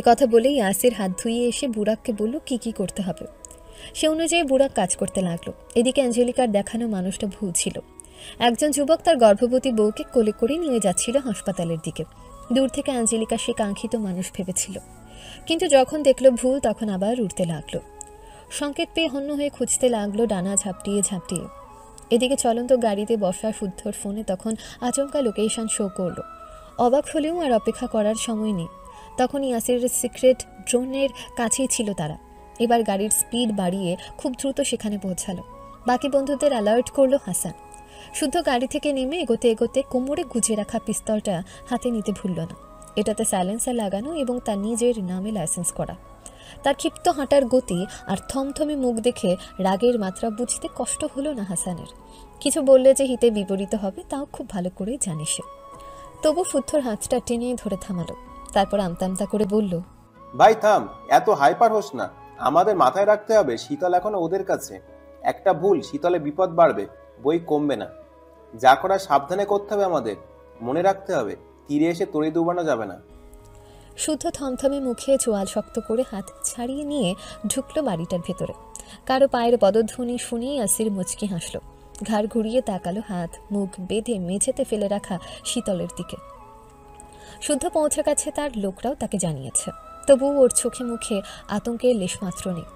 কথা বলেই ইয়াসির হাত ধুয়ে এসে বুড়াককে বলল কি কি করতে হবে। সে অনুযায়ী বুড়াক কাজ করতে লাগলো। এদিকে অ্যাঞ্জেলিকার দেখানো মানুষটা ভুল ছিল। একজন যুবক তার গর্ভবতী বউকে কোলে করে নিয়ে যাচ্ছিল হাসপাতালের দিকে। দূর থেকে অ্যাঞ্জেলিকা সে কাঙ্ক্ষিত মানুষ ভেবেছিল, কিন্তু যখন দেখলো ভুল তখন আবার উঠতে লাগলো। সংকেত পেয়ে হন্য হয়ে খুঁজতে লাগলো ডানা ঝাপটিয়ে ঝাপটিয়ে। এদিকে চলন্ত গাড়িতে বসা শুদ্ধর ফোনে তখন আচমকা লোকেশন শো করলো। অবাক হলেও আর অপেক্ষা করার সময় নেই। তখন ইয়াসিরের সিক্রেট ড্রোনের কাছেই ছিল তারা। এবার গাড়ির স্পিড বাড়িয়ে খুব দ্রুত সেখানে পৌঁছালো। বাকি বন্ধুদের অ্যালার্ট করলো হাসান। শুদ্ধ গাড়ি থেকে নেমে এগোতে এগোতে কোমরে গুজে রাখা পিস্তলটা হাতে নিতে ভুলল না। এটাতে সাইলেন্সার লাগানো এবং তার নিজের নামে লাইসেন্স করা। তার ক্ষিপ্ত হাঁটার গতি আর থমথমে মুখ দেখে রাগের মাত্রা বুঝতে কষ্ট হলো না হাসানের। কিছু বললে যে হিতে বিপরীত হবে তাও খুব ভালো করে জানে সে। তবু শুদ্ধর হাতটা টেনে ধরে থামালো। তারপর আমতা আমতা করে বলল, ভাই থাম, এত হাইপার হোস না। আমাদের মাথায় রাখতে হবে শীতল এখনো ওদের কাছে। একটা ভুল শীতলে বিপদ বাড়বে, বই কমবে না। যা করা সাবধানে করতে হবে আমাদের। মনে রাখতে হবে তীরে এসে তড়ি ডুবানো যাবে না। শুদ্ধ থমথমে মুখে চোয়াল শক্ত করে হাত ছাড়িয়ে নিয়ে ঢুকলো বাড়িটার ভেতরে। কারো পায়ের পদধ্বনি শুনেই আসির মুচকি হাসল। ঘাড় ঘুরিয়ে তাকালো হাত মুখ বেঁধে মেঝেতে ফেলে রাখা শীতলের দিকে। শুদ্ধ পৌঁছে গেছে, তার লোকরাও তাকে জানিয়েছে। তবুও ওর চোখে মুখে আতঙ্কের লেশমাত্র নেই।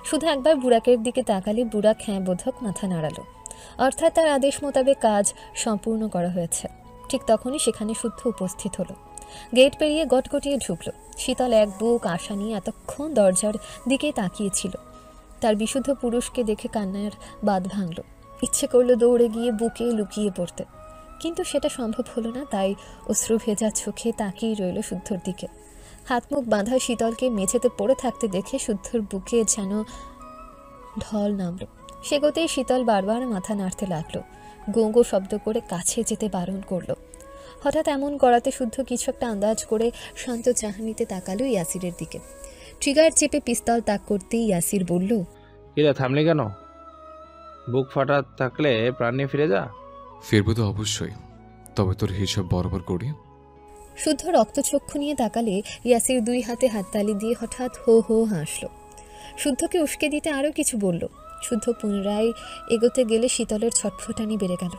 শুধু একবার বুড়াকের দিকে তাকালে বুড়াক হ্যাঁ বোধক মাথা নাড়ালো। অর্থাৎ তার আদেশ মোতাবেক কাজ সম্পূর্ণ করা হয়েছে। ঠিক তখনই সেখানে শুদ্ধ উপস্থিত হলো। গেট পেরিয়ে গটগটিয়ে ঢুকলো। শীতল এক বুক আশা নিয়ে এতক্ষণ দরজার দিকে তাকিয়েছিল। তার বিশুদ্ধ পুরুষকে দেখে কান্নার বাঁধ ভাঙল। ইচ্ছে করলো দৌড়ে গিয়ে বুকে লুকিয়ে পড়তে, কিন্তু সেটা সম্ভব হলো না। তাই অশ্রু ভেজা চোখে তাকিয়ে রইল শুদ্ধর দিকে। হাত মুখ বাঁধা শীতলকে মেঝেতে পড়ে থাকতে দেখে শুদ্ধর বুকে যেন ঢল নামল। সেগোতেই শীতল বারবার মাথা নাড়তে লাগলো। গোঁ শব্দ করে কাছে যেতে বারণ করলো। হঠাৎ এমন করাতে শুদ্ধ কিছু একটা আন্দাজ করে শান্ত চাহনিতে তাকালো ইয়াসিরের দিকে। ট্রিগার চেপে পিস্তল তাক করতেই ইয়াসির বলল, কিরে থামলি কেন? বুক ফাটা থাকলে প্রাণ নিয়ে ফিরে যা। ফিরবো তো অবশ্যই, তবে তোর হিসাব বরাবর করি। শুদ্ধ রক্তচক্ষু নিয়ে তাকালে ইয়াসির দুই হাতে হাততালি দিয়ে হঠাৎ হো হো হাসল। শুদ্ধকে উস্কে দিতে আরও কিছু বলল। শুদ্ধ পুনরায় এগোতে গেলে শীতলের ছটফটানি বেড়ে গেল।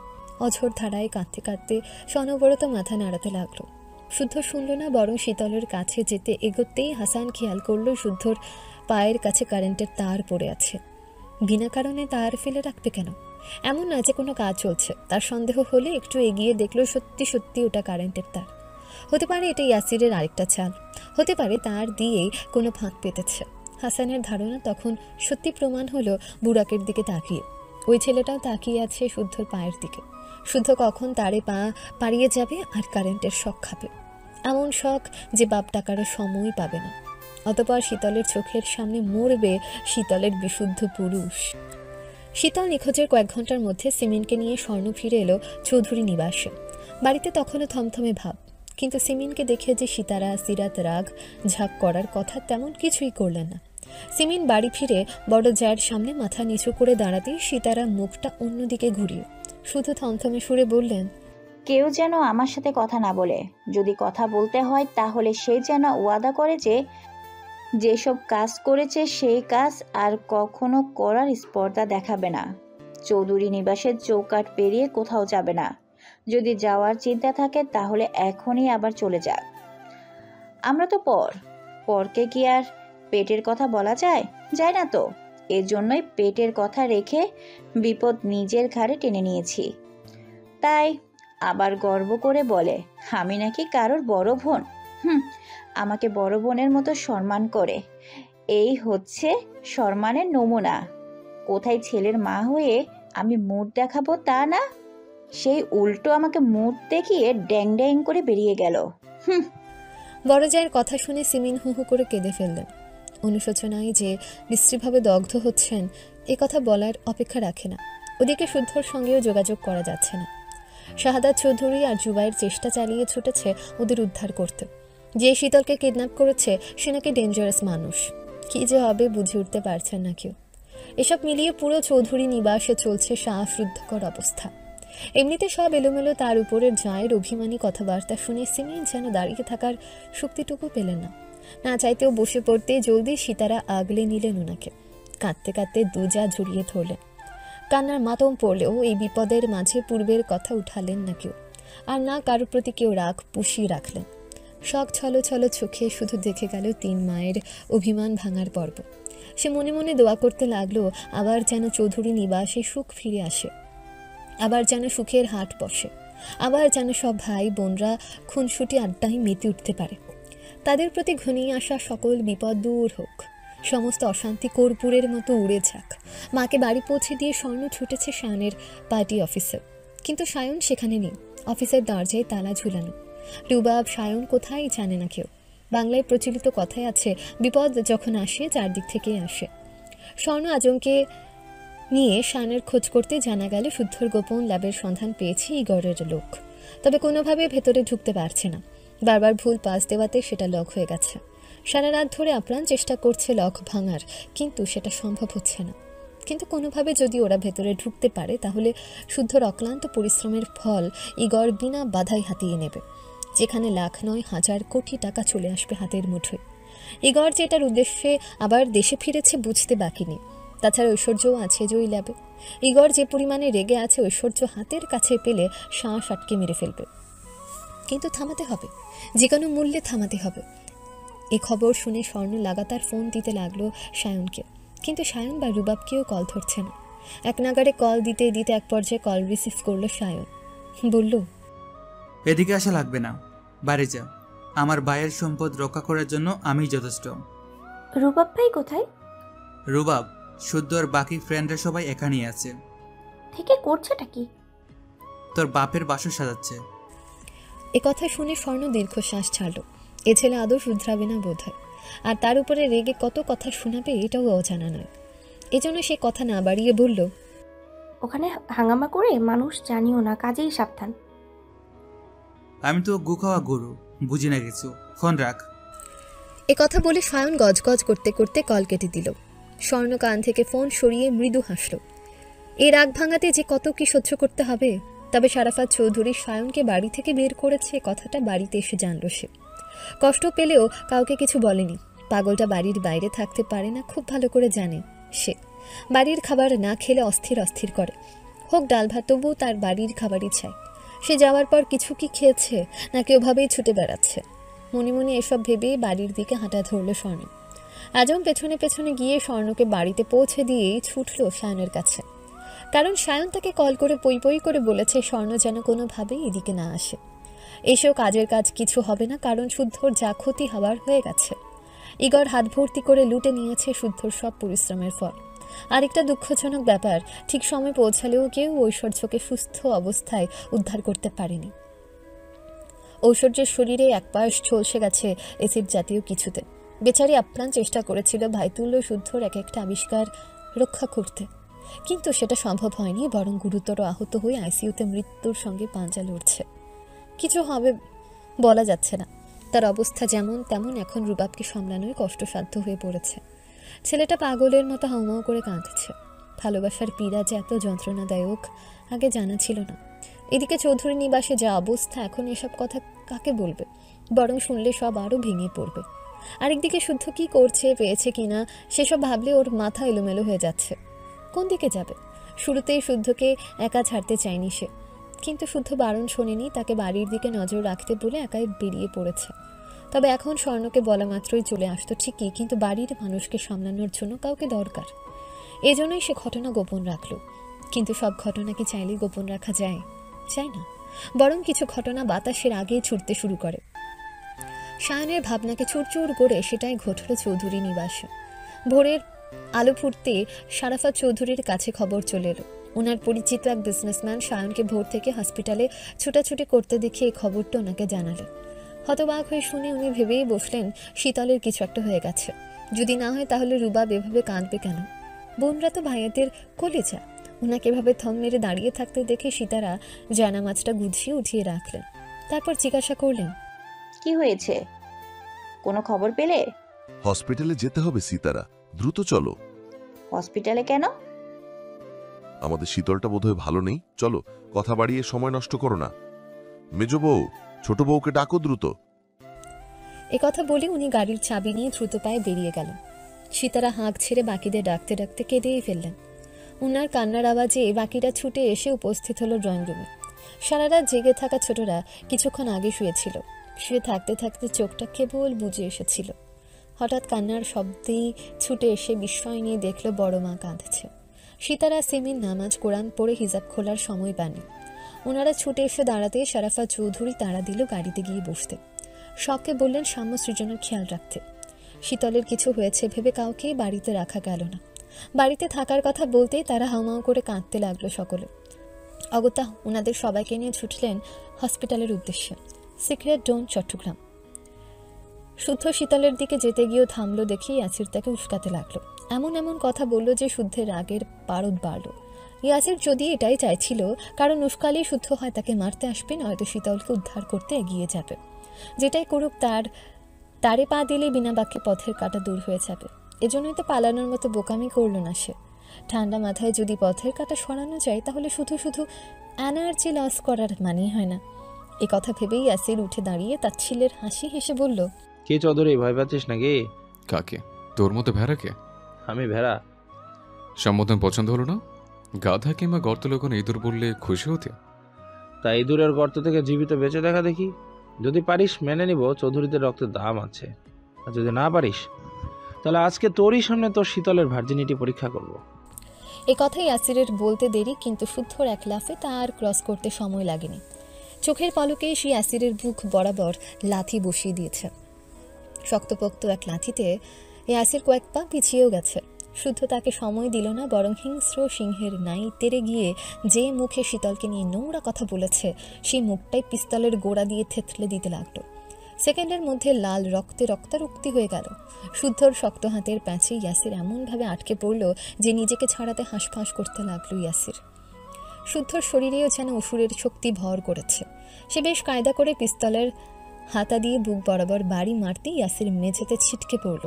অঝোর ধারায় কাঁদতে কাঁদতে সনবরত মাথা নাড়াতে লাগলো। শুদ্ধ শুনল না, বরং শীতলের কাছে যেতে এগোতেই হাসান খেয়াল করল শুদ্ধর পায়ের কাছে কারেন্টের তার পড়ে আছে। বিনা কারণে তার ফেলে রাখবে কেন? এমন না যে কোনো কাজ চলছে। তার সন্দেহ হলে একটু এগিয়ে দেখলো সত্যি সত্যি ওটা কারেন্টের তার। হতে পারে এটা ইয়াসিরের আরেকটা চাল, হতে পারে তার দিয়েই কোনো ফাঁক পেতেছে। হাসানের ধারণা তখন সত্যি প্রমাণ হলো বুড়াকের দিকে তাকিয়ে। ওই ছেলেটাও তাকিয়ে আছে শুদ্ধর পায়ের দিকে। শুদ্ধ কখন তারে পা পাড়িয়ে যাবে আর কারেন্টের শখ খাবে, এমন শখ যে বাপ টাকারও সময় পাবে না। অতপর শীতলের চোখের সামনে মরবে শীতলের বিশুদ্ধ পুরুষ। শীতল নিখোঁজের কয়েক ঘন্টার মধ্যে সিমিনকে নিয়ে স্বর্ণ ফিরে এলো চৌধুরী নিবাসে। বাড়িতে তখনও থমথমে ভাব, কিন্তু সিমিনকে দেখে যে সিতারা সিরাত রাগ ঝাঁক করার কথা তেমন কিছুই করলেন না। সিমিন বাড়ি ফিরে বড় জায়ের সামনে মাথা নিচু করে দাঁড়াতেই সিতারা মুখটা অন্যদিকে ঘুরিয়ে শুধু থমথমে সুরে বললেন, কেউ যেন আমার সাথে কথা না বলে। যদি কথা বলতে হয় তাহলে সে যেন ওয়াদা করে যে যেসব কাজ করেছে সেই কাজ আর কখনো করার স্পর্ধা দেখাবে না। চৌধুরী নিবাসের চৌকাঠ পেরিয়ে কোথাও যাবে না। যদি যাওয়ার চিন্তা থাকে তাহলে এখনই আবার চলে যাক। আমরা তো পরকে কি আর পেটের কথা বলা যায়? যায় না তো। এজন্যই পেটের কথা রেখে বিপদ নিজের ঘাড়ে টেনে নিয়েছি। তাই আবার গর্ব করে বলে আমি নাকি কারোর বড় বোন। আমাকে বড় বোনের মতো সম্মান করে। এই হচ্ছে সম্মানের নমুনা। কোথায় ছেলের মা হয়ে আমি মুড দেখাবো তা না, সেই উল্টো আমাকে মুড দেখিয়ে ড্যাং ড্যাং করে বেরিয়ে গেল। বড় জায়ের কথা শুনে সিমিন হু হু করে কেঁদে ফেললেন। অনুশোচনায় যে বিশ্রীভাবে দগ্ধ হচ্ছেন এ কথা বলার অপেক্ষা রাখে না। ওদিকে শুদ্ধর সঙ্গেও যোগাযোগ করা যাচ্ছে না। শাহাদাত চৌধুরী আর জুবাইয়ের চেষ্টা চালিয়ে ছুটেছে ওদের উদ্ধার করতে। যে শীতলকে কিডন্যাপ করেছে সে নাকি ডেঞ্জারাস মানুষ। কী যে হবে বুঝে উঠতে পারছেন না কেউ। এসব মিলিয়ে পুরো চৌধুরী নিবাসে চলছে শ্বাসরুদ্ধকর অবস্থা। এমনিতে সব এলোমেলো, তার উপরের জয়ের অভিমানী কথাবার্তা শুনে সিমি যেন দাঁড়িয়ে থাকার শক্তিটুকু পেলেন না। না চাইতেও বসে পড়তে জলদি সিতারা আগলে নিলেন ওনাকে। কাঁদতে কাঁদতে দুজা জড়িয়ে ধরলেন। কান্নার মাতম পড়লেও এই বিপদের মাঝে পূর্বের কথা উঠালেন না কেউ, আর না কারোর প্রতি কেউ রাগ পুষিয়ে রাখলেন। শখ ছলো ছলো চোখে শুধু দেখে গেল 3 মায়ের অভিমান ভাঙার পর্ব। সে মনে মনে দোয়া করতে লাগলো আবার যেন চৌধুরী নিবাসে সুখ ফিরে আসে, আবার যেন সুখের হাট বসে, আবার যেন সব ভাই বোনরা খুনসুটি আড্ডায় মেতে উঠতে পারে। তাদের প্রতি ঘনিয়ে আসা সকল বিপদ দূর হোক, সমস্ত অশান্তি কর্পূরের মতো উড়ে যাক। মাকে বাড়ি পৌঁছে দিয়ে স্বর্ণ ছুটেছে সায়নের পার্টি অফিসে, কিন্তু সায়ন সেখানে নেই। অফিসের দরজায় তালা ঝুলানো। রুবাব সায়ন কোথায় জানে না কেউ। বাংলায় প্রচলিত কথায় আছে, বিপদ যখন আসে চারদিক থেকেই আসে। স্বর্ণ আজমকে নিয়ে সায়নের খোঁজ করতে জানা গেল শুদ্ধর গোপন ল্যাবের সন্ধান পেয়েছে ইগরের লোক। তবে কোনোভাবে ভেতরে ঢুকতে পারছে না। বারবার ভুল পাস দেওয়াতে সেটা লক হয়ে গেছে। সারা রাত ধরে আপ্রাণ চেষ্টা করছে লক ভাঙার, কিন্তু সেটা সম্ভব হচ্ছে না। কিন্তু কোনোভাবে যদি ওরা ভেতরে ঢুকতে পারে তাহলে শুদ্ধর অক্লান্ত পরিশ্রমের ফল ইগর বিনা বাধাই হাতিয়ে নেবে, যেখানে লাখ নয় হাজার কোটি টাকা চলে আসবে হাতের মুঠোয়। ইগর যে এটার উদ্দেশ্যে আবার দেশে ফিরেছে বুঝতে বাকি নেই। তাছাড়া ঐশ্বর্যও আছে যে ওই ল্যাবে। ইগর যে পরিমাণে রেগে আছে ঐশ্বর্য হাতের কাছে পেলে শ্বাস আটকে মেরে ফেলবে। কিন্তু থামাতে হবে, যে কোনো মূল্যে থামাতে হবে। এই খবর শুনে স্বর্ণ লাগাতার ফোন দিতে লাগলো সায়নকে, কিন্তু সায়ন বা রুবাবকেও কল ধরছে না। এক নাগাড়ে কল দিতে দিতে এক পর্যায়ে কল রিসিভ করলো সায়ন। বলল, এদিকে আসা লাগবে না, বাড়ি যা। আমার ভাইয়ের সম্পদ রক্ষা করার জন্য আমি যথেষ্ট। রুবাব ভাই কোথায়? রুবাব, শুদ্ধ আর বাকি ফ্রেন্ডরা সবাই এখানেই আছে। থেকে করছেটা কি? তোর বাপের বাসর সাজাচ্ছে। এ কথা শুনে স্বর্ণ দীর্ঘশ্বাস ছাড়ল। এ ছেলে আদৌ শুধরাবে না বোধ হয়, আর তার উপরে রেগে কত কথা শোনাবে এটাও অজানা নয়। এজন্য সে কথা না বাড়িয়ে বলল, ওখানে হাঙ্গামা করে মানুষ জানিও না, কাজেই সাবধান। আমি তো গুখাওয়া গরু, বুঝি না কিছু। ফোন রাখ। এ কথা বলে সায়ন গজগজ করতে করতে কল কেটে দিল। স্বর্ণ কান থেকে ফোন সরিয়ে মৃদু হাসল। এই রাগ ভাঙাতে যে কত কি সহ্য করতে হবে। তবে শারাফাত চৌধুরী সায়নকে বাড়ি থেকে বের করেছে কথাটা বাড়িতে এসে জানল সে। কষ্ট পেলেও কাউকে কিছু বলেনি। পাগলটা বাড়ির বাইরে থাকতে পারে না, খুব ভালো করে জানে সে। বাড়ির খাবার না খেলে অস্থির অস্থির করে, হোক ডাল ভাত, তবুও তার বাড়ির খাবারই চাই। সে যাওয়ার পর কিছু কি খেয়েছে নাকি ওভাবেই ছুটে বেড়াচ্ছে? মনে মনে এসব ভেবেই বাড়ির দিকে হাঁটা ধরল স্বর্ণ। আজম পেছনে পেছনে গিয়ে স্বর্ণকে বাড়িতে পৌঁছে দিয়েই ছুটল সায়নের কাছে, কারণ সায়ন তাকে কল করে পই পই করে বলেছে স্বর্ণ যেন কোনোভাবেই এদিকে না আসে। এসেও কাজের কাজ কিছু হবে না, কারণ শুদ্ধর যা ক্ষতি হওয়ার হয়ে গেছে। ইগর হাত ভর্তি করে লুটে নিয়েছে শুদ্ধর সব পরিশ্রমের ফল। আরেকটা দুঃখজনক ব্যাপার, ঠিক সময় পৌঁছালেও কেউ ঐশ্বর্যকে সুস্থ অবস্থায় উদ্ধার করতে পারেনি। ঐশ্বর্যের শরীরে এক পাশ ঝলসে গেছে এসিড জাতীয় কিছুতে। বেচারি আপ্রাণ চেষ্টা করেছিল ভাইতুল্য শুদ্ধর এক একটা আবিষ্কার রক্ষা করতে, কিন্তু সেটা সম্ভব হয়নি, বরং গুরুতর আহত হয়ে আইসিইউতে মৃত্যুর সঙ্গে পাঞ্জা লড়ছে। কিছু হবে বলা যাচ্ছে না। তার অবস্থা যেমন তেমন এখন রুবাবকে সামলানোই কষ্টসাধ্য হয়ে পড়েছে। ছেলেটা পাগলের মতো হাউমাউ করে কাঁদছে। ভালোবাসার পীড়া যে এত যন্ত্রণাদায়ক আগে জানা ছিল না। এদিকে চৌধুরী নিবাসে যা অবস্থা, এখন এসব কথা কাকে বলবে? বরং শুনলে সব আরও ভেঙে পড়বে। আরেকদিকে শুদ্ধ কি করছে, পেয়েছে কিনা, সেসব ভাবলে ওর মাথা এলোমেলো হয়ে যাচ্ছে। কোন দিকে যাবে? শুরুতেই শুদ্ধকে একা ছাড়তে চায়নি সে, কিন্তু শুদ্ধ বারণ শোনেনি। তাকে বাড়ির দিকে নজর রাখতে বলে একাই বেরিয়ে পড়েছে। তবে এখন স্বর্ণকে বলা মাত্রই চলে আসতো ঠিকই, কিন্তু বাড়ির মানুষকে সামলানোর জন্য কাউকে দরকার। এজন্যই সে ঘটনা গোপন রাখলো। কিন্তু সব ঘটনা কি চাইলেই গোপন রাখা যায়? চায় না, বরং কিছু ঘটনা বাতাসের আগেই ছুটতে শুরু করে। সায়নের ভাবনাকে চুরচুর করে সেটাই ঘটল চৌধুরী নিবাসে। ভোরের আলো ফুটতে শারাফাত চৌধুরীর কাছে খবর চলে এলো। ওনার পরিচিত এক বিজনেসম্যান সায়নকে ভোর থেকে হসপিটালে ছুটাছুটি করতে দেখে এই খবরটা ওনাকে জানালেন। হতবাক হয়ে শুনে উনি ভেবেই বসলেন শীতলের কিছু একটা হয়ে গেছে। যদি না হয় তাহলে রুবাব এভাবে কাঁদবে কেন? বোনরা তো ভাইয়াদের কলেজা। ওনাকে এভাবে থম মেরে দাঁড়িয়ে থাকতে দেখে সীতারা জানামাজটা গুছিয়ে উঠিয়ে রাখলেন। তারপর জিজ্ঞাসা করলেন, কি হয়েছে? কোনো খবর পেলে? হসপিটালে যেতে হবে সীতারা, দ্রুত চলো। হসপিটালে কেন? আমাদের শীতলটা বোধহয় ভালো নেই, চলো কথা বাড়িয়ে সময় নষ্ট করো না। মেজো বউ, ছোট বউকে ডাকো দ্রুত। কথা বলে উনি গাড়ির চাবি নিয়ে দ্রুত পায়ে বেরিয়ে গেলেন। সীতারা হাঁক ছেড়ে বাকিদের ডাকতে ডাকতে কেঁদেই ফেললেন। উনার কান্নার আওয়াজে বাকিরা ছুটে এসে উপস্থিত হলো ড্রয়িং রুমে। সারা রাত জেগে থাকা ছোটরা কিছুক্ষণ আগে শুয়েছিল। শুয়ে থাকতে থাকতে চোখটা কেবল বুজে এসেছিল। হঠাৎ কান্নার শব্দেই ছুটে এসে বিস্ময় নিয়ে দেখল বড় মা কাঁদছে। সীতারা সেমিন নামাজ কোরআন পড়ে হিজাব খোলার সময় পাননি। ওনারা ছুটে এসে দাঁড়াতে শারাফা চৌধুরী তাড়া দিল গাড়িতে গিয়ে বসতে। শখকে বললেন সাম্য সৃজনের খেয়াল রাখতে। শীতলের কিছু হয়েছে ভেবে কাউকে বাড়িতে রাখা গেল না। বাড়িতে থাকার কথা বলতেই তারা হাউমাউ করে কাঁদতে লাগলো সকলে। অগত্যা ওনাদের সবাইকে নিয়ে ছুটলেন হসপিটালের উদ্দেশ্যে, সিক্রেট ডোন, চট্টগ্রাম। শুদ্ধ শীতলের দিকে যেতে গিয়েও থামলো দেখে ইয়াসির তাকে উস্কাতে লাগলো। এমন এমন কথা বলল যে শুদ্ধের রাগের পারদ বাড়ল। ইয়াসির যদি এটাই চাইছিল, কারণ উস্কালেই শুদ্ধ হয় তাকে মারতে আসবে, নয়তো শীতলকে উদ্ধার করতে এগিয়ে যাবে। যেটাই করুক তারে পা দিলে বিনা বাক্যে পথের কাটা দূর হয়ে যাবে। এজন্যই তো পালানোর মতো বোকামি করল না সে। ঠান্ডা মাথায় যদি পথের কাটা সরানো যায় তাহলে শুধু শুধু এনার্জি লস করার মানেই হয় না। এ কথা ভেবেই ইয়াসির উঠে দাঁড়িয়ে তাচ্ছিলের হাসি হেসে বলল, কি চৌধুরী, ভয় পাচ্ছিস নাকি? কাকে? তোর মতো ভেড়াকে? আমি ভেড়া? সম্বোধন পছন্দ হলো না? গাধা কিংবা গর্ত লোকন ইঁদুর বললে খুশি হতে? তাই ইঁদুরের গর্ত থেকে জীবিত বেঁচে দেখা দেখি। যদি পারিস মেনে নিব চৌধুরীদের রক্তের দাম আছে, আর যদি না পারিস তাহলে আজকে তোরই সামনে তোর শীতলের ভার্জিনিটি পরীক্ষা করব। এ কথাই ইয়াসিরের বলতে দেরি, কিন্তু শুদ্ধর এক লাফে তার ক্রস করতে সময় লাগেনি। চোখের পলকেই সে ইয়াসিরের বুক বরাবর লাথি বসিয়ে দিয়েছে। শক্তপোক্ত এক লাথিতে ইয়াসির কয়েক পা পিছিয়েও গেছে। শুদ্ধ তাকে সময় দিল না, বরং হিংস্র সিংহের নাই তেরে গিয়ে যে মুখে শীতলকে নিয়ে নোংরা কথা বলেছে সেই মুখটাই পিস্তলের গোড়া দিয়ে থেতলে দিতে লাগলো। সেকেন্ডের মধ্যে লাল রক্তে রক্তারক্তি হয়ে গেল। শুদ্ধর শক্ত হাতের প্যাঁচে ইয়াসির এমনভাবে আটকে পড়ল যে নিজেকে ছাড়াতে হাঁসফাঁস করতে লাগলো ইয়াসির। শুদ্ধর শরীরেও যেন অসুরের শক্তি ভর করেছে। সে বেশ কায়দা করে পিস্তলের হাতা দিয়ে বুক বরাবর বাড়ি মারতে ইয়াসির মেঝেতে ছিটকে পড়ল।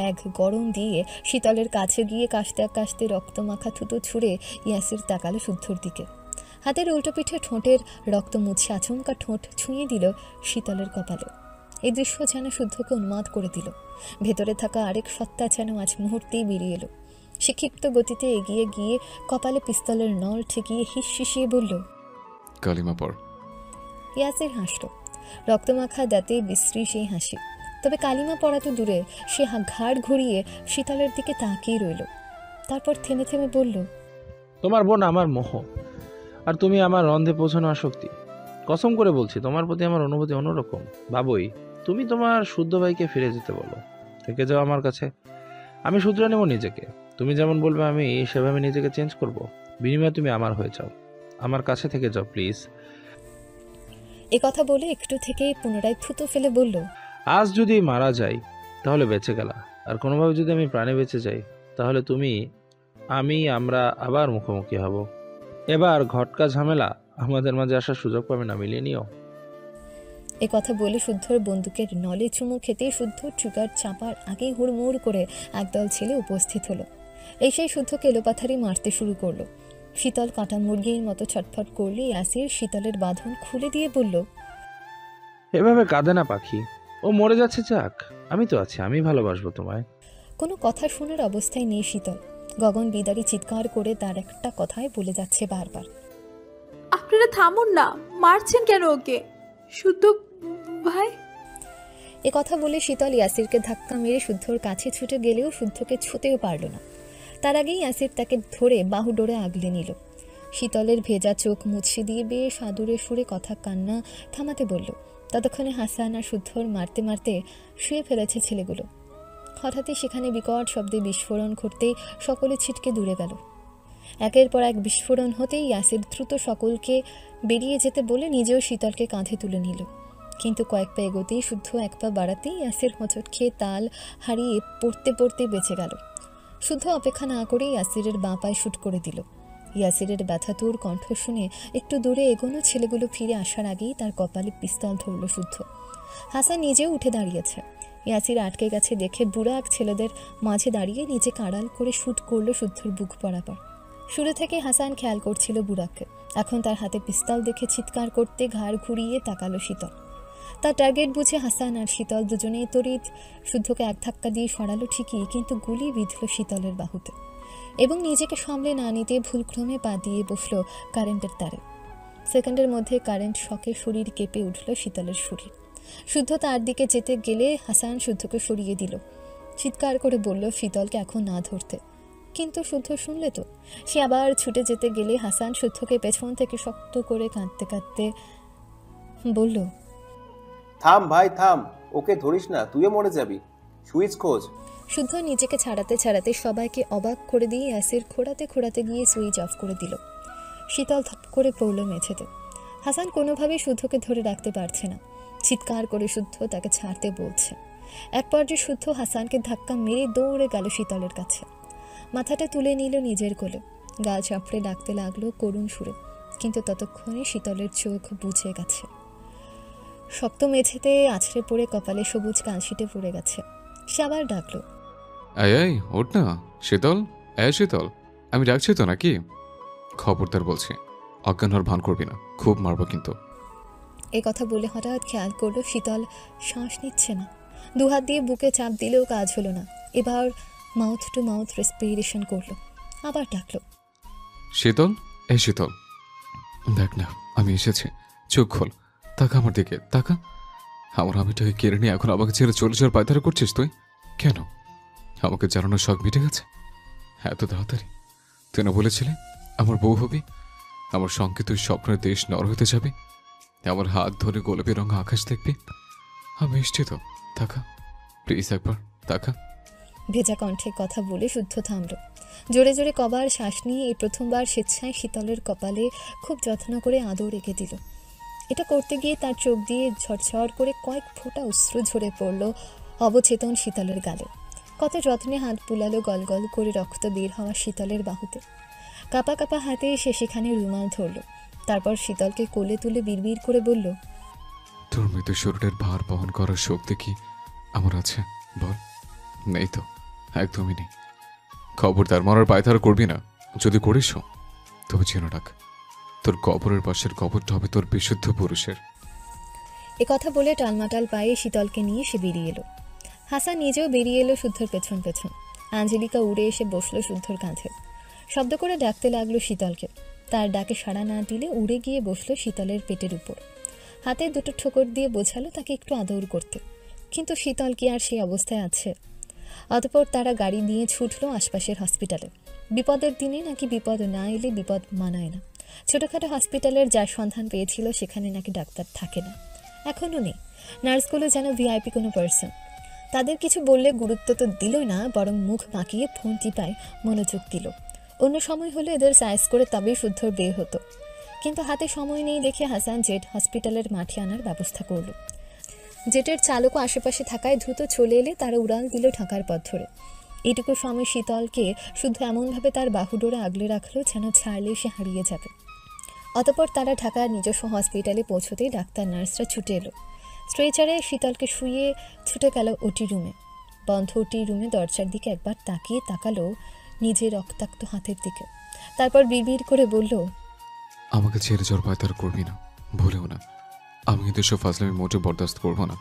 এক গরম দিয়ে শীতলের কাছে গিয়ে কাশতে কাশতে রক্তমাখা থুতো ছুঁড়ে ইয়াসির তাকালো শুদ্ধর দিকে। হাতের উল্টো পিঠে ঠোঁটের রক্ত মুছে আচমকা ঠোঁট ছুঁয়ে দিল শীতলের কপালে। এই দৃশ্য যেন শুদ্ধকে উন্মাদ করে দিল। ভেতরে থাকা আরেক সত্তা যেন আজ মুহূর্তেই বেরিয়ে এলো। সে ক্ষিপ্ত গতিতে এগিয়ে গিয়ে কপালে পিস্তলের নল ঠেকিয়ে হিসশিয়ে বলল, কালিমা পড়। ইয়াসির হাসল। রক্তমাখা দাঁতে বিশ্রী সেই হাসি। তবে কালিমা পড়া তো দূরে, সে ঘাড় ঘুরিয়ে শীতলের দিকে তাকিয়ে রইল। তারপর থেমে থেমে বলল, তোমার বোন আমার মোহ, আর তুমি আমার রন্ধে পৌঁছানো আসক্তি। কসম করে বলছি তোমার প্রতি আমার অনুভূতি অন্যরকম। বাবুই, তুমি তোমার শুদ্ধ ভাইকে ফিরে যেতে বলো, থেকে যাও আমার কাছে। আমি শুধরে নেব নিজেকে। তুমি যেমন বলবে আমি সেভাবে নিজেকে চেঞ্জ করব। বিনিময়ে তুমি আমার হয়ে যাও, আমার কাছে থেকে যাও প্লিজ। এ কথা বলে একটু থেকেই পুনরায় থুতো ফেলে বলল, আজ যদি মারা যাই তাহলে বেঁচে গেলা, আর কোনোভাবে যদি আমি প্রাণে বেঁচে যাই তাহলে তুমি আমরা আবার মুখোমুখি হব। এবার ঘটকা ঝামেলা আমাদের মাঝে আসার সুযোগ পাবে না, মিলিয়ে নিও। এ কথা বলে শুদ্ধর বন্দুকের নলে চুমু খেতে শুদ্ধ ট্রিগার চাপার আগেই হুড়মুড় করে একদল ছেলে উপস্থিত হলো। এই সেই শুদ্ধকে এলোপাথারি মারতে শুরু করলো। শীতল কাটা মুরগির মতো ছটফট করলে ইয়াসির শীতলের বাঁধন খুলে দিয়ে বলল, এভাবে কাঁদে না পাখি, ও মরে যাচ্ছে যাক, আমি তো আছি, আমি ভালোবাসবো তোমায়। কোনো কথা শোনার অবস্থায় নেই শীতল। গগন বিদারী চিৎকার করে তার একটা কথাই বলে যাচ্ছে বারবার, আপনারা থামুন না, মারছেন কেন ওকে? শুদ্ধ ভাই। এ কথা বলে শীতল ইয়াসিরকে ধাক্কা মেরে শুদ্ধর কাছে ছুটে গেলেও শুদ্ধকে ছুঁতেও পারল না। তার আগেই ইয়াসির তাকে ধরে বাহু ডোরে আগলে নিল। শীতলের ভেজা চোখ মুছে দিয়ে বেশ আদুরে সুরে কথা কান্না থামাতে বলল। ততক্ষণে হাসান আর শুদ্ধর মারতে মারতে শুয়ে ফেলেছে ছেলেগুলো। হঠাৎই সেখানে বিকট শব্দে বিস্ফোরণ ঘটতেই সকলে ছিটকে দূরে গেল। একের পর এক বিস্ফোরণ হতেই ইয়াসির দ্রুত সকলকে বেরিয়ে যেতে বলে নিজেও শীতলকে কাঁধে তুলে নিল। কিন্তু কয়েক পা এগোতেই শুদ্ধ এক পা বাড়াতেই ইয়াসির হোঁচট খেয়ে তাল হারিয়ে পড়তে পড়তে বেঁচে গেল। শুদ্ধ অপেক্ষা না করেই ইয়াসিরের বাঁ পায়ে শুট করে দিল। ইয়াসিরের ব্যথাতুর কণ্ঠ শুনে একটু দূরে এগোনো ছেলেগুলো ফিরে আসার আগেই তার কপালে পিস্তল ধরল শুদ্ধ। হাসান নিজেও উঠে দাঁড়িয়েছে। ইয়াসির আটকে গেছে দেখে বুড়া এক ছেলেদের মাঝে দাঁড়িয়ে নিজেকে আড়াল করে শুট করলো শুদ্ধর বুক বরাবর। শুরু থেকে হাসান খেয়াল করছিল বুড়াকে। এখন তার হাতে পিস্তল দেখে চিৎকার করতে ঘাড় ঘুরিয়ে তাকালো শীতল। তার টার্গেট বুঝে হাসান আর শীতল দুজনেই তড়িৎ শুদ্ধকে এক ধাক্কা দিয়ে সরালো ঠিকই, কিন্তু গুলি বিঁধল শীতলের বাহুতে এবং নিজেকে সামলে না নিতে ভুলক্রমে পা দিয়ে বসল কারেন্টের তারে। সেকেন্ডের মধ্যে কারেন্ট শকে শরীর কেঁপে উঠল শীতলের শরীর। শুদ্ধ তার দিকে যেতে গেলে হাসান শুদ্ধকে সরিয়ে দিল। চিৎকার করে বলল শীতলকে এখন না ধরতে, কিন্তু শুদ্ধ শুনলে তো। সে আবার ছুটে যেতে গেলে হাসান শুদ্ধকে পেছন থেকে শক্ত করে কাঁদতে কাঁদতে বলল, থাম ভাই থাম, ওকে ধরিস না, তুইও মরে যাবি, সুইচ খোঁজ। শুদ্ধ নিজেকে ছাড়াতে ছাড়াতে সবাইকে অবাক করে দিয়ে অ্যাসিড খোঁড়াতে খোঁড়াতে গিয়ে সুইচ অফ করে দিল। শীতল ধপ করে পড়ল মেঝেতে। হাসান কোনোভাবেই শুদ্ধকে ধরে রাখতে পারছে না। চিৎকার করে শুদ্ধ তাকে ছাড়তে বলছে। এক পর্যায়ে শুদ্ধ হাসানকে ধাক্কা মেরে দৌড়ে গেল শীতলের কাছে। মাথাটা তুলে নিল নিজের কোলে, গাল চাপড়ে ডাকতে লাগলো করুণ সুরে, কিন্তু ততক্ষণে শীতলের চোখ বুঝে গেছে। শক্ত মেঝেতে আছড়ে পড়ে কপালে সবুজ কালশিটে পড়ে গেছে। সে আবার ডাকলো, এই ওঠ না শীতল, শীতল, আমি ডাকছি তো নাকি? খবরদার বলছি, অজ্ঞান হওয়ার ভান করবি না, খুব মারবো কিন্তু। এই কথা বলে হঠাৎ খেয়াল করলো শীতল শ্বাস নিচ্ছে না। দুহাত দিয়ে বুকে চাপ দিলেও কাজ হলো না। এবার মাউথ টু মাউথ রেসপিরেশন করলো। আবার ডাকলো, শীতল, শীতল, দেখ না আমি এসেছি, চোখ খোল, তাকা আমার দিকে, তাকা। আমার আমিটাকে কেড়ে নিয়ে এখন আমাকে ছেড়ে চলে যাওয়ার পায়তারা করছিস তুই? কেন? আমাকে জানানোর শখ মিটে গেছে এত তাড়াতাড়ি? তুই না বলেছিলি আমার বউ হবি, আমার সঙ্গে তুই স্বপ্নের দেশ নর হতে যাবি, আমার হাত ধরে গোলাপি রঙ আকাশ দেখবি। আমি এসছি তো, তাকা প্লিজ, একবার তাকা। ভেজা কণ্ঠে কথা বলে শুদ্ধ থামল। জোরে জোরে কবার শ্বাস নিয়ে এই প্রথমবার স্বেচ্ছায় শীতলের কপালে খুব যত্ন করে আদর রেখে দিল। এটা করতে গিয়ে তার চোখ দিয়ে ঝরঝর করে কয়েক ফোঁটা অশ্রু ঝরে পড়ল অবচেতন শীতলের গালে। কত যত্নে হাত বুলালো গল গল করে রক্ত বের হওয়া শীতলের বাহুতে। কাপা কাপা হাতে সে সেখানে রুমাল ধরল। তারপর শীতলকে কোলে তুলে বিড়বিড় করে বলল, তোর মৃত্যু শরীরের ভার বহন করার শক্তি কি আমার আছে বল? নেই তো, একদমই নেই। খবরদার মরার পায়তারা করবি না, যদি করিস তবে জেনে রাখ তোর কবরের পাশের কবরটা হবে তোর বিশুদ্ধ পুরুষের। এ কথা বলে টালমাটাল পায়ে শীতলকে নিয়ে সে বেরিয়ে এলো। হাসান নিজেও বেরিয়ে এলো শুদ্ধর পেছন পেছন। আঞ্জলিকা উড়ে এসে বসলো শুদ্ধর কাঁধে। শব্দ করে ডাকতে লাগলো শীতলকে। তার ডাকে সাড়া না দিলে উড়ে গিয়ে বসলো শীতলের পেটের উপর। হাতে দুটো ঠোকর দিয়ে বোঝালো তাকে একটু আদর করতে, কিন্তু শীতল কি আর সেই অবস্থায় আছে? অতঃপর তারা গাড়ি নিয়ে ছুটলো আশপাশের হসপিটালে। বিপদের দিনে নাকি বিপদ না এলে বিপদ মানায় না। ছোটোখাটো হসপিটালের যার সন্ধান পেয়েছিল সেখানে নাকি ডাক্তার থাকে না, এখনও নেই। নার্সগুলো যেন ভিআইপি কোনো পার্সন। তাদের কিছু বললে গুরুত্ব তো দিলই না, বরং মুখ বাঁকিয়ে ফোন টিপায় মনোযোগ দিল। অন্য সময় হলে এদের সাইজ করে তবেই শুদ্ধর বের হতো, কিন্তু হাতে সময় নেই দেখে হাসান জেট হসপিটালের মাঠে আনার ব্যবস্থা করল। জেটের চালকও আশেপাশে থাকায় দ্রুত চলে এলে তারা উড়াল দিল ঢাকার পথ ধরে। এটুকু সময় শীতলকে শুদ্ধ এমনভাবে তার বাহুডোরে আগলে রাখলো যেন ছাড়লে সে হারিয়ে যাবে। অতঃপর তারা ঢাকার নিজস্ব হসপিটালে পৌঁছতেই ডাক্তার নার্সরা ছুটে এলো। স্ট্রেচারে শীতলকে শুয়ে ছুটে গেল ওটি রুমে। বন্ধ ওটি রুমে দরজার দিকে একবার তাকালো নিজের রক্তাক্ত হাতের দিকে। তারপর বিড়বিড় করে বলল, আমাকে ছেড়ে যাওয়ার পায়তারা করবি না, ভুলেও না। আমি কিন্তু সব ফাজলামি মোটে বরদাস্ত করবো না,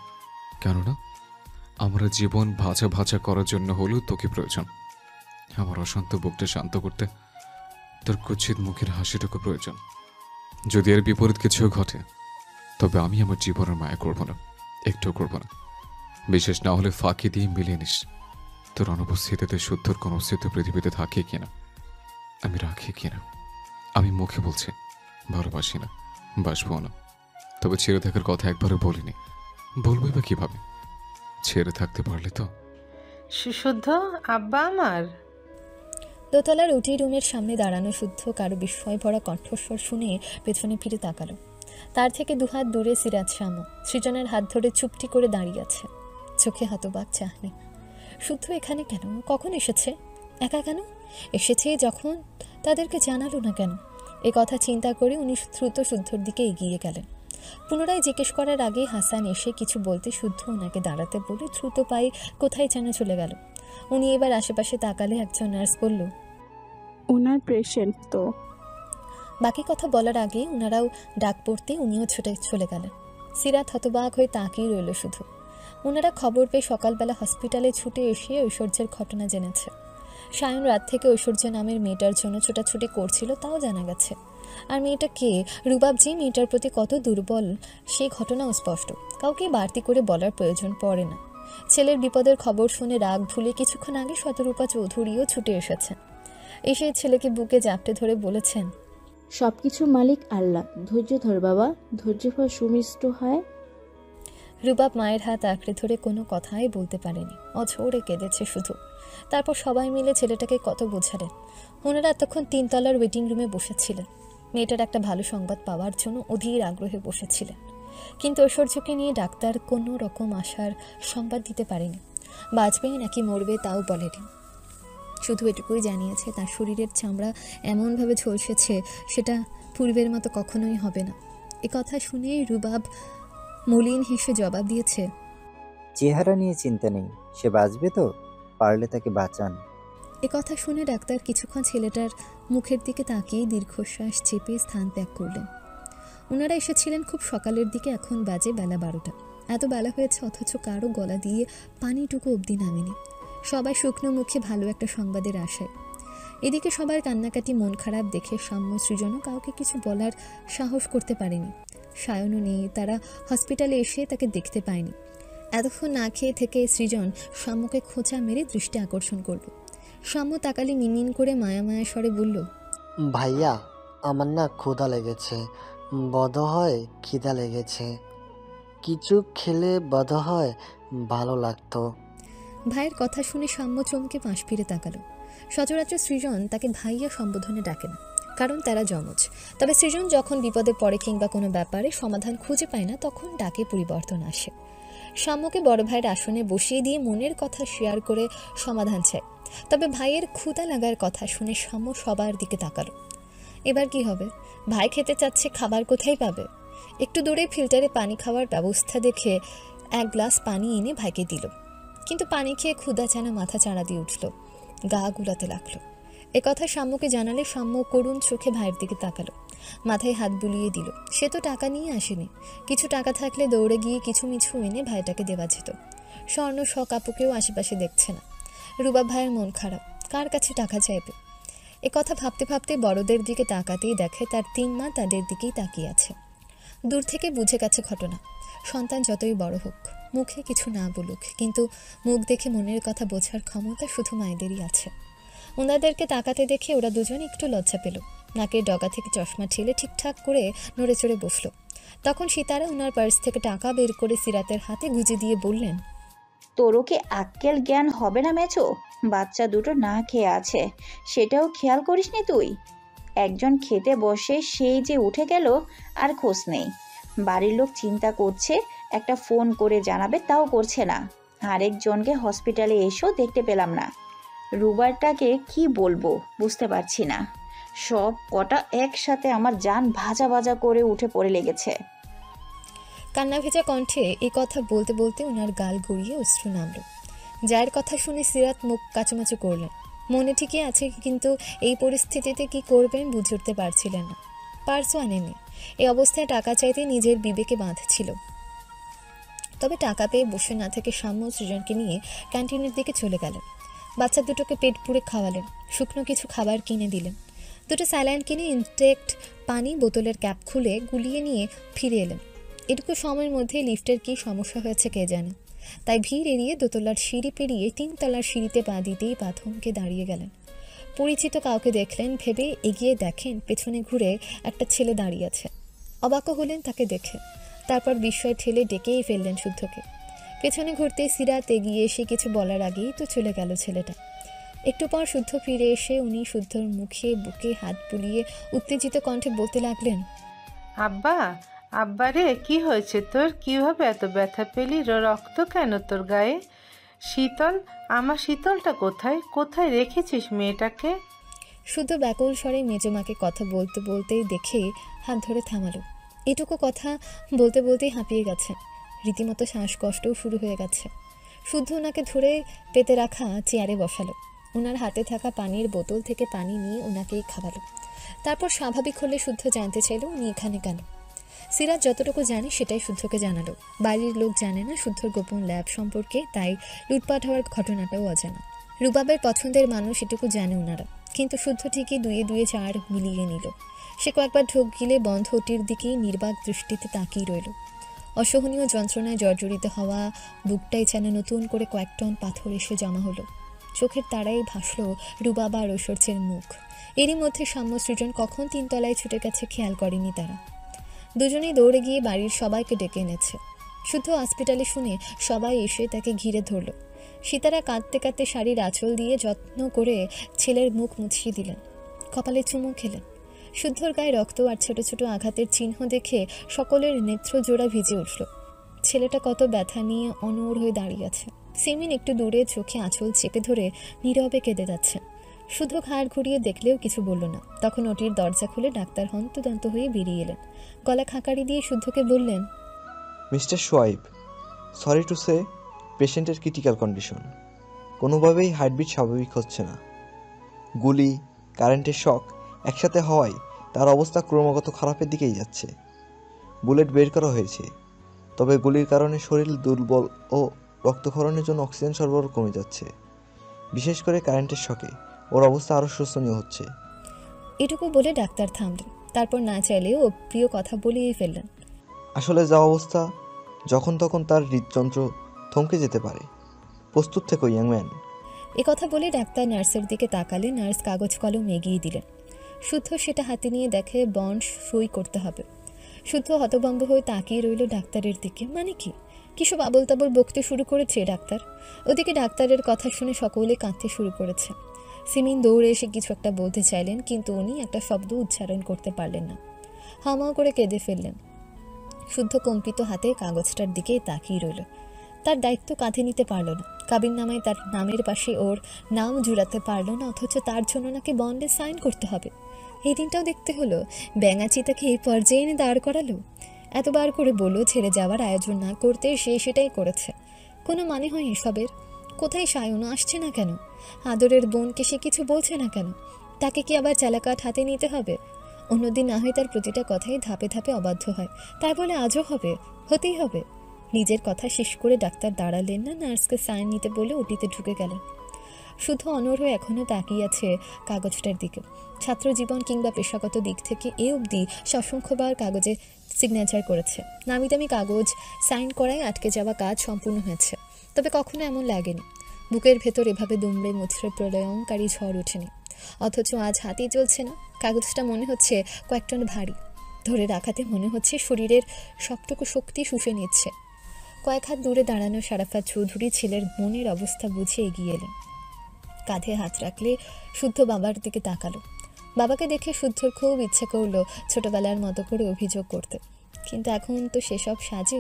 কেননা আমরা জীবন ভাজা ভাজা করার জন্য হলেও তোকে প্রয়োজন। আমার অশান্ত বুকটা শান্ত করতে তোর কুৎসিত মুখের হাসিটুকু প্রয়োজন। যদি এর বিপরীত কিছু ঘটে তবে আমি আমার জীবনের মায়া করব না, একটুও করব না। বিশেষ না হলে ফাঁকি দিয়ে মিলিয়ে নিস তোর অনুপস্থিতিতে শুদ্ধর কোনো অস্তিত্ব পৃথিবীতে থাকে কিনা, আমি রাখি কিনা। আমি মুখে বলছি ভালোবাসি না, বাসবো না, তবে ছেড়ে থাকার কথা একবারও বলিনি, বলবোই বা কিভাবে? ছেড়ে থাকতে পারলে তো। শুদ্ধ আব্বা আমার। দোতলার ওটি রুমের সামনে দাঁড়ানো শুদ্ধ কারো বিস্ময় ভরা কণ্ঠস্বর শুনে পেছনে ফিরে তাকালো। তার থেকে দুহাত দূরে সিরাজ শামু সৃজনের হাত ধরে চুপটি করে দাঁড়িয়ে আছে, চোখে হতবাক চাহনি। শুদ্ধ এখানে কেন? কখন এসেছে? একা কেন এসেছে? যখন তাদেরকে জানালো না কেন? এ কথা চিন্তা করে উনি দ্রুত শুদ্ধর দিকে এগিয়ে গেলেন। পুনরায় জিজ্ঞেস করার আগে হাসান এসে কিছু বলতে শুদ্ধ ওনাকে দাঁড়াতে বলে দ্রুত পায়ে কোথায় যেন চলে গেল। উনি এবার আশেপাশে তাকালে একজন নার্স বলল, ওনার পেশেন্ট তো। বাকি কথা বলার আগে ওনারাও ডাক পড়তে উনিও ছুটে চলে গেলেন। সিরাত হতবাক হয়ে তাকিয়ে রইল শুধু। ওনারা খবর পেয়ে সকালবেলা হসপিটালে ছুটে এসে ঐশ্বর্যের ঘটনা জেনেছে। সায়ন রাত থেকে ঐশ্বর্য নামের মেয়েটার জন্য ছোটাছুটি করছিল তাও জানা গেছে। আর মেয়েটা কে, রুবাব যে মেয়েটার প্রতি কত দুর্বল সেই ঘটনাও স্পষ্ট, কাউকে বাড়তি করে বলার প্রয়োজন পড়ে না। ছেলের বিপদের খবর শুনে রাগ ভুলে কিছুক্ষণ আগে শতরূপা চৌধুরীও ছুটে এসেছেন। এসে ছেলেকে বুকে জাপটে ধরে বলেছেন, সবকিছু মালিক আল্লাহ, ধৈর্য ধর বাবা, ধৈর্য ফল সুমিষ্ট হয়। রুবাব মায়ের হাত আঁকড়ে ধরে কোনো কথাই বলতে পারেনি, অঝোরে কেঁদেছে শুধু। তারপর সবাই মিলে ছেলেটাকে কত বোঝালেন। ওনারা এতক্ষণ 3 তলার ওয়েটিং রুমে বসেছিলেন, মেয়েটার একটা ভালো সংবাদ পাওয়ার জন্য অধীর আগ্রহে বসেছিলেন। কিন্তু ঐশ্বর্যকে নিয়ে ডাক্তার কোনো রকম আশার সংবাদ দিতে পারেনি। বাঁচবে নাকি মরবে তাও বলেনি, শুধু এটুকুই জানিয়েছে তার শরীরের চামড়া এমনভাবে ঝলসেছে সেটা পূর্বের মতো কখনোই হবে না। এ কথা শুনে রুবাব মলিন হেসে জবাব দিয়েছে, চেহারা নিয়ে চিন্তা নেই, সে বাঁচবে তো, পারলে তাকে বাঁচান। এ কথা শুনে ডাক্তার কিছুক্ষণ ছেলেটার মুখের দিকে তাকিয়ে দীর্ঘশ্বাস চেপে স্থান ত্যাগ করলেন। ওনারা এসেছিলেন খুব সকালের দিকে, এখন বাজে বেলা 12টা। এত বেলা হয়েছে অথচ কারো গলা দিয়ে পানিটুকু অবধি নামেনি। সবাই শুকনো মুখে ভালো একটা সংবাদের আশায়। এদিকে সবার কান্নাকাটি মন খারাপ দেখে সাম্য সৃজনও কাউকে কিছু বলার সাহস করতে পারেনি। সায়নও নেই, তারা হসপিটালে এসে তাকে দেখতে পায়নি। এতক্ষণ না খেয়ে থেকে সৃজন সাম্যকে খোঁচা মেরে দৃষ্টি আকর্ষণ করল। সাম্য তাকালে মিনমিন করে মায়া মায়া স্বরে বলল, ভাইয়া আমার না ক্ষুধা লেগেছে, বোধহয় খিদা লেগেছে, কিছু খেলে বোধহয় ভালো লাগতো। ভাইয়ের কথা শুনে সাম্য চমকে পাশ ফিরে তাকালো। সচরাচর সৃজন তাকে ভাইয়া সম্বোধনে ডাকে না, কারণ তারা যমজ। তবে সৃজন যখন বিপদে পড়ে কিংবা কোনো ব্যাপারে সমাধান খুঁজে পায় না, তখন ডাকে পরিবর্তন আসে। সাম্যকে বড় ভাইয়ের আসনে বসিয়ে দিয়ে মনের কথা শেয়ার করে সমাধান চায়। তবে ভাইয়ের ক্ষুধা লাগার কথা শুনে সাম্য সবার দিকে তাকালো। এবার কি হবে? ভাই খেতে চাচ্ছে, খাবার কোথায় পাবে? একটু দূরে ফিল্টারে পানি খাওয়ার ব্যবস্থা দেখে 1 গ্লাস পানি এনে ভাইকে দিল। কিন্তু পানি খেয়ে ক্ষুধা যেন মাথা চাড়া দিয়ে উঠল, গা গুলাতে লাগলো। একথা সাম্যকে জানালে সাম্য করুণ চোখে ভাইয়ের দিকে তাকালো, মাথায় হাত বুলিয়ে দিল। সে তো টাকা নিয়ে আসেনি, কিছু টাকা থাকলে দৌড়ে গিয়ে কিছু মিছু এনে ভাইটাকে দেওয়া যেত। স্বর্ণ শখ আপুকেও আশেপাশে দেখছে না। রুবাব ভাইয়ের মন খারাপ, কার কাছে টাকা চাইবে? একথা ভাবতে ভাবতে বড়দের দিকে তাকাতেই দেখে তার 3 মা তাদের দিকেই তাকিয়ে আছে। দূর থেকে বুঝে গেছে ঘটনা। সন্তান যতই বড় হোক, মুখে কিছু না বলুক, কিন্তু মুখ দেখে মনের কথা বোঝার ক্ষমতা শুধু মায়েদেরই আছে। ওনাদেরকে তাকাতে দেখে ওরা দুজন একটু লজ্জা পেল। নাকের ডগা থেকে চশমা ঠেলে ঠিকঠাক করে নড়ে চড়ে বসলো। তখন সীতারা ওনার পার্স থেকে টাকা বের করে সিরাতের হাতে গুজে দিয়ে বললেন, তোরও কি আক্কেল জ্ঞান হবে না মেচো? বাচ্চা দুটো না খেয়ে আছে, সেটাও খেয়াল করিসনি তুই? একজন খেতে বসে সেই যে উঠে গেল, আর খোঁজ নেই। বাড়ির লোক চিন্তা করছে, একটা ফোন করে জানাবে, তাও করছে না। আরেকজনকে হসপিটালে এসেও দেখতে পেলাম না। রুবারটাকে কি বলবো বুঝতে পারছি না। সব কটা একসাথে আমার জান ভাজা ভাজা করে উঠে পড়ে লেগেছে। কান্না ভেজা কণ্ঠে এই কথা বলতে বলতে ওনার গাল গড়িয়ে অশ্রু নামল। যার কথা শুনে সিরাত মুখ কাচুমাচু করলেন। মনে ঠিকই আছে, কিন্তু এই পরিস্থিতিতে কি করবেন বুঝে উঠতে পারছিলেন না। পার্সও আনেনি। এই অবস্থায় টাকা চাইতে নিজের বিবেকে বাঁধছিল। তবে টাকা পেয়ে বসে না থেকে সাম্য সৃজনকে নিয়ে ক্যান্টিনের দিকে চলে গেলেন। বাচ্চা দুটোকে পেট পুড়ে খাওয়ালেন, শুকনো কিছু খাবার কিনে দিলেন। 2টো স্যালাইন কিনে ইনটেক্ট পানি বোতলের ক্যাপ খুলে গুলিয়ে নিয়ে ফিরে এলেন। এটুকু সময়ের মধ্যে লিফটের কী সমস্যা হয়েছে কে জানে। তাই ভিড় এড়িয়ে 2 তলার সিঁড়ি পেরিয়ে 3 তলার সিঁড়িতে পা দিতেই থমকে দাঁড়িয়ে গেলেন। পরিচিত কাউকে দেখলেন ভেবে এগিয়ে দেখেন পেছনে ঘুরে একটা ছেলে দাঁড়িয়ে আছে। অবাকও হলেন তাকে দেখে। তারপর বিস্ময় ঠেলে ডেকেই ফেললেন শুদ্ধকে। পেছনে ঘুরতে সিরাত এগিয়ে এসে কিছু বলার আগেই তো চলে গেল ছেলেটা। একটু পর শুদ্ধ ফিরে এসে উনি শুদ্ধর মুখে বুকে হাত বুলিয়ে উত্তেজিত কণ্ঠে বলতে লাগলেন, আব্বা, আব্বা রে, কি হয়েছে তোর? কিভাবে এত ব্যথা পেলি? রক্ত কেন তোর গায়ে? শীতল, আমার শীতলটা কোথায়? কোথায় রেখেছিস মেয়েটাকে? শুদ্ধ ব্যাকুল স্বরে মেজমাকে কথা বলতে বলতেই দেখে হাত ধরে থামালো। এটুকু কথা বলতে বলতেই হাঁপিয়ে গেছে, রীতিমতো শ্বাসকষ্টও শুরু হয়ে গেছে। শুদ্ধ ওনাকে ধরে পেতে রাখা চেয়ারে বসালো। ওনার হাতে থাকা পানির বোতল থেকে পানি নিয়ে ওনাকেই খাওয়ালো। তারপর স্বাভাবিক হলে শুদ্ধ জানতে চাইল উনি এখানে কেন। সিরাজ যতটুকু জানে সেটাই শুদ্ধকে জানালো। বাড়ির লোক জানে না শুদ্ধর গোপন ল্যাব সম্পর্কে, তাই লুটপাট হওয়ার ঘটনাটাও অজানা। রুবাবের পছন্দের মানুষ এটুকু জানে ওনারা, কিন্তু শুদ্ধ ঠিকই দুয়ে দুয়ে চার মিলিয়ে নিল। সে কয়েকবার ঢোক গিলে বন্ধ ওটির দিকেই নির্বাক দৃষ্টিতে তাকিয়ে রইল। অসহনীয় যন্ত্রণায় জর্জরিত হওয়া বুকটাই যেন নতুন করে কয়েক টন পাথর এসে জমা হলো। চোখের তারাই ভাসল রুবাব আর ঐশ্বর্যের মুখ। এরই মধ্যে সাম্য সৃজন কখন 3 তলায় ছুটে গেছে খেয়াল করেনি তারা। দুজনেই দৌড়ে গিয়ে বাড়ির সবাইকে ডেকে এনেছে। শুদ্ধ হসপিটালে শুনে সবাই এসে তাকে ঘিরে ধরল। সীতারা কাঁদতে কাঁদতে শাড়ির আঁচল দিয়ে যত্ন করে ছেলের মুখ মুছিয়ে দিলেন, কপালে চুমু খেলেন। শুদ্ধর গায়ে রক্ত আর ছোট ছোট আঘাতের চিহ্ন দেখে সকলের নেত্র জোড়া ভিজে উঠল। ছেলেটা কত ব্যথা নিয়ে অনড় হয়ে দাঁড়িয়ে আছে। সিমিন একটু দূরে চোখে আঁচল চেপে ধরে নীরবে কেঁদে যাচ্ছে। শুধু ঘাড় ঘুরিয়ে দেখলেও কিছু বলল না। তখন ওটির দরজা খুলে ডাক্তার হন্তদন্ত হয়ে বেরিয়ে এলেন। গলা খাঁকারি দিয়ে শুদ্ধকে বললেন, mister Shoaib, sorry to say, পেশেন্টের ক্রিটিক্যাল কন্ডিশন। কোনোভাবেই হার্টবিট স্বাভাবিক হচ্ছে না। গুলি, কারেন্টের শক একসাথে হওয়ায় তার অবস্থা ক্রমাগত খারাপের দিকেই যাচ্ছে। বুলেট বের করা হয়েছে, তবে গুলির কারণে শরীর দুর্বল ও রক্তক্ষরণের জন্য অক্সিজেন সরবরাহ কমে যাচ্ছে। বিশেষ করে কারেন্টের শকে ওর অবস্থা আরও শোচনীয় হচ্ছে। এটুকু বলে ডাক্তার থামলেন। তারপর না চাইলেও প্রিয় কথা বলিয়ে ফেললেন, আসলে যা অবস্থা, যখন তখন তার হৃদযন্ত্র থমকে যেতে পারে। প্রস্তুত থেকো ইয়াংম্যান। এ কথা বলে ডাক্তার নার্সের দিকে তাকালে নার্স কাগজ কলম এগিয়ে দিলেন। শুদ্ধ সেটা হাতে নিয়ে দেখে বন্ড সই করতে হবে। শুদ্ধ হতভম্ব হয়ে তাকিয়ে রইল ডাক্তারের দিকে। মানে কি কিসব আবল তাবল বকতে শুরু করেছে ডাক্তার। ওদিকে ডাক্তারের কথা শুনে সকলে কাঁদতে শুরু করেছে। সিমিন দৌড়ে এসে কিছু একটা বলতে চাইলেন, কিন্তু উনি একটা শব্দ উচ্চারণ করতে পারলেন না। হামাও করে কেঁদে ফেললেন। শুদ্ধ কম্পিত হাতে কাগজটার দিকে তাকিয়ে রইল। তার দায়িত্ব কাঁধে নিতে পারল না। কাবিননামায় তার নামের পাশে ওর নাম জুড়াতে পারল না, অথচ তার জন্য নাকি বন্ডে সাইন করতে হবে। এই দিনটাও দেখতে হলো। ব্যাঙাচি তাকে এই পর্যায়ে এনে দাঁড় করালো। এতবার করে বললো ছেড়ে যাওয়ার আয়োজন না করতে, সে সেটাই করেছে। কোনো মানে হয় এসবের? কোথায় সায়ন আসছে না কেন? আদরের বোনকে সে কিছু বলছে না কেন? তাকে কি আবার চালাকাঠ হাতে নিতে হবে? অন্যদিন না হয় তার প্রতিটা কথাই ধাপে ধাপে অবাধ্য হয়, তাই বলে আজও হবে? হতেই হবে। নিজের কথা শেষ করে ডাক্তার দাঁড়ালেন না, নার্সকে সাইন নিতে বলে ওটিতে ঢুকে গেলেন। শুধু অনর্হ এখনও তাকিয়ে আছে কাগজটার দিকে। ছাত্র জীবন কিংবা পেশাগত দিক থেকে এ অবধি অসংখ্যবার কাগজে সিগনেচার করেছে। নামি দামি কাগজ সাইন করায় আটকে যাওয়া কাজ সম্পূর্ণ হয়েছে, তবে কখনো এমন লাগেনি বুকের ভেতর এভাবে দুমড়ে মুচড়ে প্রলয়ঙ্কারী ঝড় ওঠেনি। অথচ আজ হাতেই চলছে না। কাগজটা মনে হচ্ছে কয়েক টন ভারী। ধরে রাখাতে মনে হচ্ছে শরীরের সবটুকু শক্তি শুষে নিচ্ছে। কয়েক হাত দূরে দাঁড়ানো শারাফাত চৌধুরী ছেলের মনের অবস্থা বুঝে এগিয়ে এলেন। কাঁধে হাত রাখলে শুদ্ধ বাবার দিকে তাকালো। বাবাকে দেখে শুদ্ধর খুব ইচ্ছে করলো ছোটবেলার মতো করে অভিযোগ করতে, কিন্তু এখন তো সেসব সাজে।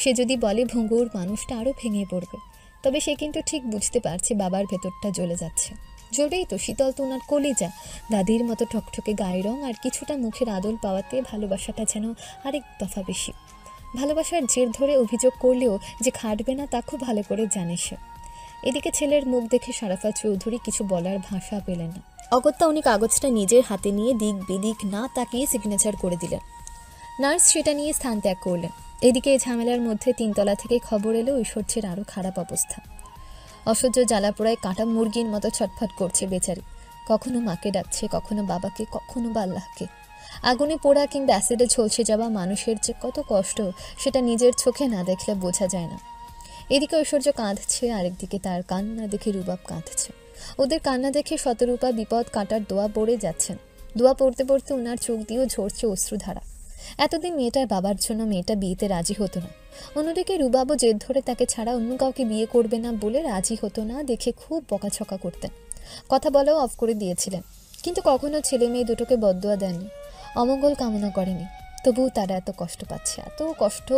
সে যদি বলে ভঙ্গুর, মানুষটা আরও ভেঙে পড়বে। তবে সে কিন্তু ঠিক বুঝতে পারছে বাবার ভেতরটা জ্বলে যাচ্ছে। জ্বলেই তো শীতল তো ওনার কলিজা। দাদির মতো ঠকঠকে গায়ের রং আর কিছুটা মুখের আদল পাওয়াতে ভালোবাসাটা যেন আরেক দফা বেশি। ভালোবাসার জের ধরে অভিযোগ করলেও যে খাটবে না তা খুব ভালো করে জানে সে। এদিকে ছেলের মুখ দেখে শারাফাত চৌধুরী কিছু বলার ভাষা পেলেন না। অগত্যা উনি কাগজটা নিজের হাতে নিয়ে দিক বিদিক না তাকিয়ে সিগনেচার করে দিলেন। নার্স সেটা নিয়ে স্থান ত্যাগ করলেন। এদিকে এই ঝামেলার মধ্যে 3 তলা থেকে খবর এলো ঐশ্বর্যের আরও খারাপ অবস্থা। অসহ্য জ্বালাপোড়ায় কাটা মুরগির মতো ছটফট করছে বেচারি। কখনো মাকে ডাকছে, কখনো বাবাকে, কখনো বা আল্লাহকে। আগুনে পোড়া কিংবা অ্যাসিডে ঝলসে যাওয়া মানুষের যে কত কষ্ট সেটা নিজের চোখে না দেখলে বোঝা যায় না। এদিকে ঐশ্বর্য কাঁদছে, আরেকদিকে তার কান্না দেখে রুবাব কাঁদছে। ওদের কান্না দেখে শতরূপা বিপদ কাটার দোয়া পড়ে যাচ্ছেন। দোয়া পড়তে পড়তে ওনার চোখ দিয়েও ঝরছে অশ্রুধারা। এতদিন মেয়েটার বাবার জন্য মেয়েটা বিয়েতে রাজি হতো না। অন্যদিকে রুবাবও জেদ ধরে তাকে ছাড়া অন্য কাউকে বিয়ে করবে না বলে রাজি হতো না দেখে খুব বকাছকা করতেন। কথা বলাও অফ করে দিয়েছিলেন, কিন্তু কখনো ছেলে মেয়ে দুটোকে বদদোয়া দেননি, অমঙ্গল কামনা করেনি। তবুও তারা এত কষ্ট পাচ্ছে, এত কষ্ট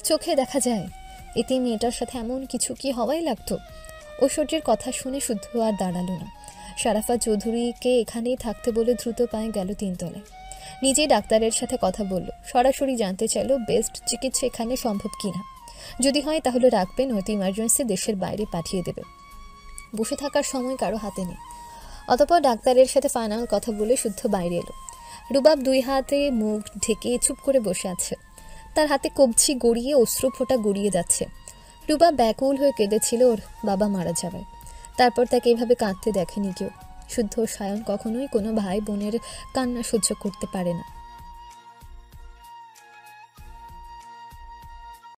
চোখে দেখা যায়। এতে মেয়েটার সাথে এমন কিছু কি হওয়াই লাগতো? ঐশ্বর্যের কথা শুনে শুদ্ধ আর দাঁড়ালো না। শারাফাত চৌধুরীকে এখানেই থাকতে বলে দ্রুত পায়ে গেল 3 তলায়। নিজেই ডাক্তারের সাথে কথা বলল, সরাসরি জানতে চাইল বেস্ট চিকিৎসা এখানে সম্ভব কিনা। যদি হয় তাহলে রাখবেন, নয়তো ইমার্জেন্সি দেশের বাইরে পাঠিয়ে দেবে। বসে থাকার সময় কারো হাতে নেই। অতঃপর ডাক্তারের সাথে ফাইনাল কথা বলে শুদ্ধ বাইরে এলো। রুবাব 2 হাতে মুখ ঢেকে চুপ করে বসে আছে। তার হাতে কবজি গড়িয়ে অশ্রু ফোঁটা গড়িয়ে যাচ্ছে। রুবাব ব্যাকুল হয়ে কেঁদেছিল ওর বাবা মারা যাওয়ায়। তারপর তাকে এভাবে কাঁদতে দেখেনি কেউ। শুদ্ধ সায়ন কখনোই কোনো ভাই বোনের কান্না সহ্য করতে পারে না।